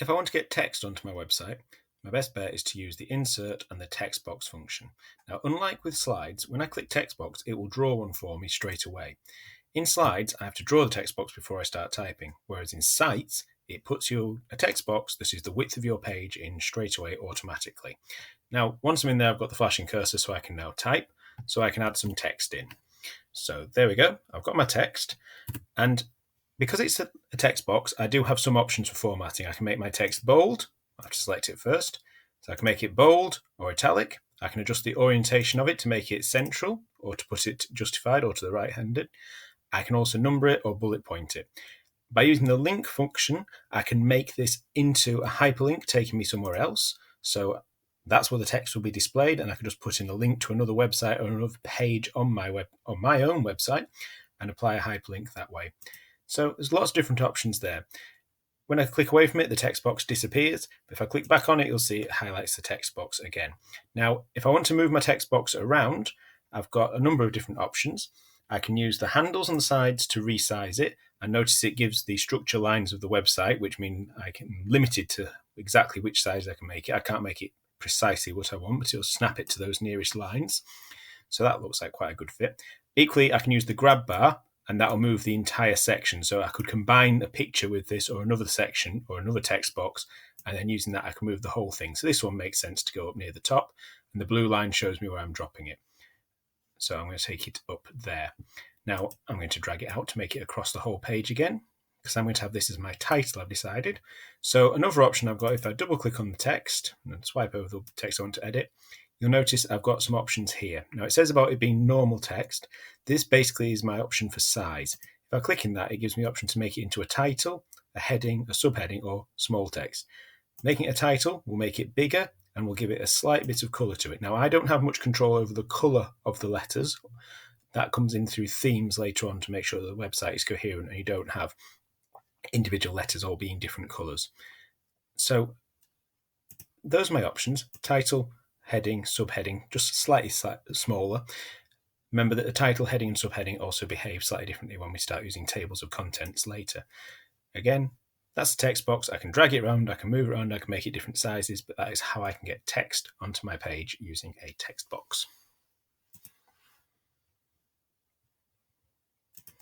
If I want to get text onto my website, my best bet is to use the insert and the text box function. Now, unlike with slides, when I click text box, it will draw one for me straight away. In slides, I have to draw the text box before I start typing, whereas in Sites, it puts you a text box that is the width of your page in straight away automatically. Now, once I'm in there, I've got the flashing cursor, so I can now type, so I can add some text in. So there we go, I've got my text, and because it's a text box, I do have some options for formatting. I can make my text bold. I have to select it first. So I can make it bold or italic. I can adjust the orientation of it to make it central or to put it justified or to the right-handed. I can also number it or bullet point it. By using the link function, I can make this into a hyperlink taking me somewhere else. So that's where the text will be displayed, and I can just put in a link to another website or another page on my own website and apply a hyperlink that way. So there's lots of different options there. When I click away from it, the text box disappears. But if I click back on it, you'll see it highlights the text box again. Now, if I want to move my text box around, I've got a number of different options. I can use the handles on the sides to resize it. And notice it gives the structure lines of the website, which mean I can limit it to exactly which size I can make it. I can't make it precisely what I want, but it'll snap it to those nearest lines. So that looks like quite a good fit. Equally, I can use the grab bar, and that'll move the entire section. So I could combine a picture with this or another section or another text box, and then using that I can move the whole thing. So this one makes sense to go up near the top, and the blue line shows me where I'm dropping it. So I'm going to take it up there. Now I'm going to drag it out to make it across the whole page again, because I'm going to have this as my title, I've decided. So another option I've got, if I double click on the text and swipe over the text I want to edit, you'll notice I've got some options here. Now it says about it being normal text. This basically is my option for size. If I click in that, it gives me the option to make it into a title, a heading, a subheading, or small text. Making it a title will make it bigger and will give it a slight bit of colour to it. Now I don't have much control over the colour of the letters. That comes in through themes later on to make sure that the website is coherent and you don't have individual letters all being different colours. So those are my options: title, heading, subheading, just slightly smaller. Remember that the title, heading, and subheading also behave slightly differently when we start using tables of contents later. Again, that's the text box. I can drag it around, I can move it around, I can make it different sizes, but that is how I can get text onto my page using a text box.